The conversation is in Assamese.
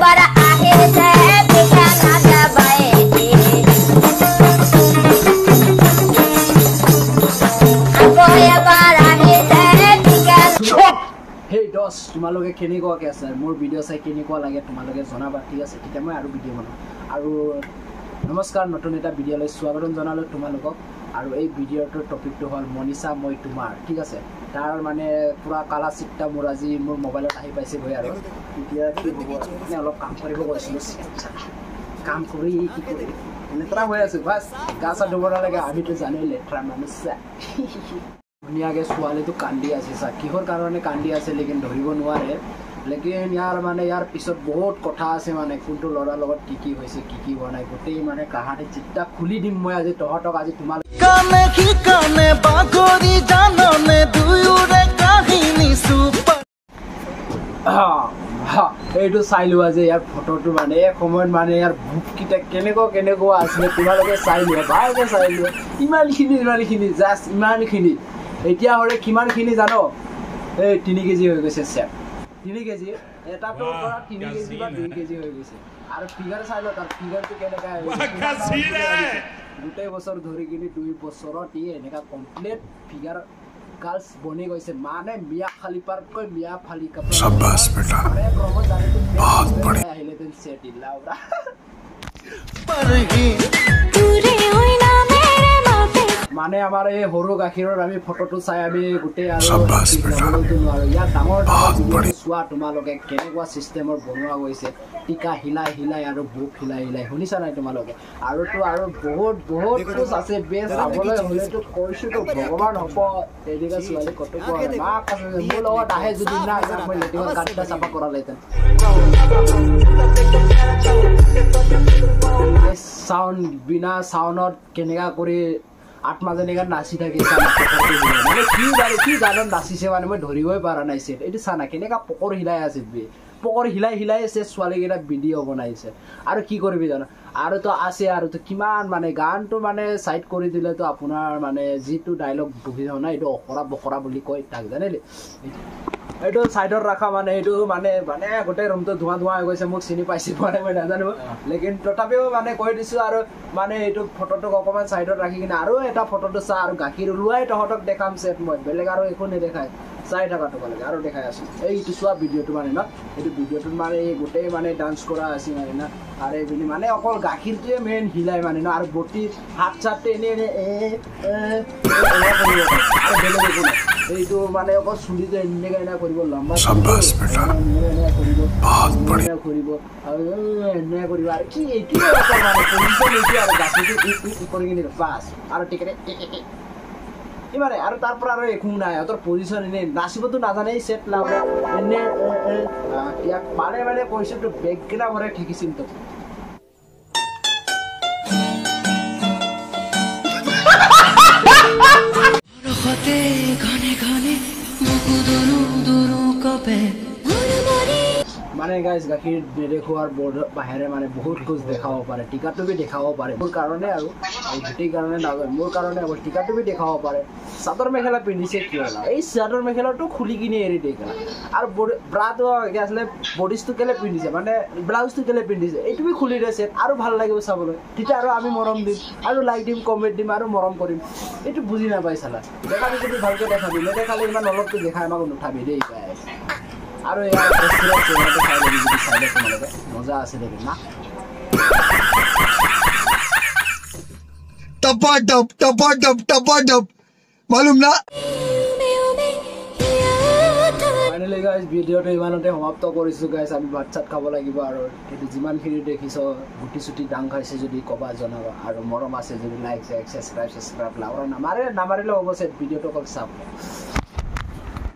Hey dos, তোমালোকে কেনেকুৱা কি আছে মোৰ ভিডিও চাই কেনেকুৱা লাগে তোমালোকে জনাবা ঠিক আছে তেতিয়া মই আৰু ভিডিও বনাম আৰু নমস্কাৰ নতুন এটা ভিডিওলৈ স্বাগতম জনালো তোমালোকক আৰু এই ভিডিওটোৰ টপিকটো হ'ল মনিষা মই তোমাৰ ঠিক আছে তাৰ মানে পুৰা কালা চিটটা মোৰ আজি মোৰ মোবাইলত আহি পাইছে গৈ আৰু এতিয়া কি হ'ব মানে অলপ কাম কৰিব গৈছিলো কাম কৰি কি কৰি লেটৰা হৈ আছে বাস গাছা ধুব নালাগে আমিতো জানোই লেটৰা মানুহ ধুনীয়াকৈ ছোৱালীটো কান্দি আছে চা কিহৰ কাৰণে কান্দি আছে লেকিন ধৰিব নোৱাৰে লেকিন ইয়াৰ মানে ইয়াৰ পিছত বহুত কথা আছে মানে কোনটো ল'ৰাৰ লগত কি হৈছে কি হোৱা নাই গোটেই মানে কাহানী চিত্তা খুলি দিম মই আজি তহঁতক আজি তোমাক কানে কি কানে বাগৰি জাননে দুয়োৰে কাহিনী সুপাৰ এইটো চাই লোৱা যে ইয়াৰ ফটোটো মানে এক সময়ত মানে ইয়াৰ ভোককেইটা কেনেকুৱা আছিলে তোমালোকে চাই লোৱা ভালকৈ চাই লোৱা ইমানখিনি জাষ্ট ইমানখিনি এতিয়া হ'লে কিমানখিনি জানো এই 3 কেজি হৈ গৈছে চেপ 3 কেজি এটা পৰা 3 কেজি বা 2 কেজি হৈ গৈছে আৰু ফিগাৰ চাই লোৱা তাৰ ফিগাৰটো কেনেকুৱা গোটেই বছৰ ধৰি কিনি 2 বছৰত ই এনেকুৱা কমপ্লিট ফিগাৰ গাৰ্লছ বনি গৈছে মানে মিয়া খালিপাৰকৈ মিয়া ফালি কাপোৰ শাবাশ বেটা বহুত বঢ়িয়া আহিলে তেন সেট লাউৰা পৰহি পুৰে হই না মেৰে মাপে মানে আমাৰ এই হৰু গাখীৰৰ আমি ফটোটো চাই আমি গোটেই আৰু শাবাশ বেটা ইয়াৰ ডাঙৰ চোৱা তোমালোকে কেনেকুৱা সিস্টেমৰ বনোৱা গৈছে টিকা হিলাই আৰু বুক হিলাই শুনিছা নাই তোমালোকে আৰু তো আৰু বহুত কুছ আছে বেছ চাবলৈ হলেতো কৈছোতো ভগৱান হ'ব এদিকে ছোৱালী কত কোৱা মা কাছে মোৰ লগত আহে যদি না মই লেটিঙৰ কাটটা চাপা কৰালেতেন সাউন্ড বিনা সাউন্ডত কেনেকা কৰি আত্মা যেনেকা নাচি থাকে মানে কি গানত নাচিছে মানে মই ধৰিবই পৰা নাই সেট এইটো চানা কেনেকা পকৰ হিলাই আছে পকৰ হিলাই আছে ছোৱালীকেইটা ভিডিঅ' বনাইছে আৰু কি কৰিবি জানো আৰু তো আছে আৰু তো কিমান মানে গানটো মানে সাইড কৰি দিলেতো আপোনাৰ মানে যিটো ডায়লগ বুজি যাও না এইটো অখৰা বখৰা বুলি কয় তাক জানেলি এইটো সাইডত ৰাখা মানে এইটো মানে গোটেই ৰুমটো ধোঁৱা হৈ গৈছে মোক চিনি পাইছে মানে মই নাজানো লেকিন তথাপিও মানে কৈ দিছো আৰু মানে এইটো ফটোটোক অকমান সাইডত ৰাখি কিনে আৰু এটা ফটোটো চা আৰু গাখীৰ ওলোৱাই তহঁতক দেখাম সেট মই বেলেগ আৰু একো নেদেখায় চাই থাকাটো লাগে আৰু দেখাই আছো এইটো চোৱা ভিডিঅ'টো মানে ন এইটো ভিডিঅ'টোত মানে গোটেই মানে ডান্স কৰা আছে মানে না আৰু এইখিনি মানে অকল গাখীৰটোৱে মেইন হিলাই মানে ন আৰু বটি হাত চাতে এনে এইটো মানে অকল চুলিটো এনে কৰিব লম্বা শাবাশ বেটা বহুত বঢ়িয়া কৰিব আৰু এনে কৰিব আৰু কি এইটো মানে পজিশন এইটো আৰু গাখীৰটো কৰি কিনে পাস আৰু টিকেটে ইমানে আৰু তাৰ পৰা আৰু একো নাই তোৰ পজিশন এনে নাচিবতো নাজানেই সেট লাউৰা এনে ইয়াক মানে কৈছেতো বেগকেইটা ভৰাই ঠেকিছিল তো ৰখতে ঘনে মুকুদৰু কপে মানে গাইজ গাখীৰ নেদেখোৱাৰ বাহিৰে মানে বহুত কুছ দেখাব পাৰে টিকাটো বি দেখাব পাৰে মোৰ কাৰণে আৰু গোটেই কাৰণে নাজানো মোৰ কাৰণে টিকাটো বি দেখাব পাৰে চাদৰ মেখেলা পিন্ধিছে কিয় এই চাদৰ মেখেলাটো খুলি কিনে এৰি দিয়ে আৰু ব্ৰাটো কি আছিলে বডিজটো কেলে পিন্ধিছে মানে ব্লাউজটো কেলে পিন্ধিছে এইটো বি খুলি দিছে আৰু ভাল লাগিব চাবলৈ তেতিয়া আৰু আমি মৰম দিম আৰু লাইক দিম কমেণ্ট দিম আৰু মৰম কৰিম এইটো বুজি নাপাই চালা দেখাবি যদি ভালকৈ দেখাবি নেদেখালে ইমান অলপটো দেখাই আমাক নুঠাবি দেই আৰু ইয়াৰ চাইডে তোমালোকে মজা আছে দেখি না টপাডপ মালুম না ফাইনেলি গাইজ ভিডিঅ'টো ইমানতে সমাপ্ত কৰিছোঁ গাইজ আমি ভাত চাত খাব লাগিব আৰু এইটো যিমানখিনি দেখিছ গুটি চুটি দাং খাইছে যদি ক'বা জনাবা আৰু মৰম আছে যদি লাইক চাইক ছাবস্ক্ৰাইব লাউৰা নামাৰিলেও হ'ব ভিডিঅ'টো অকল চাব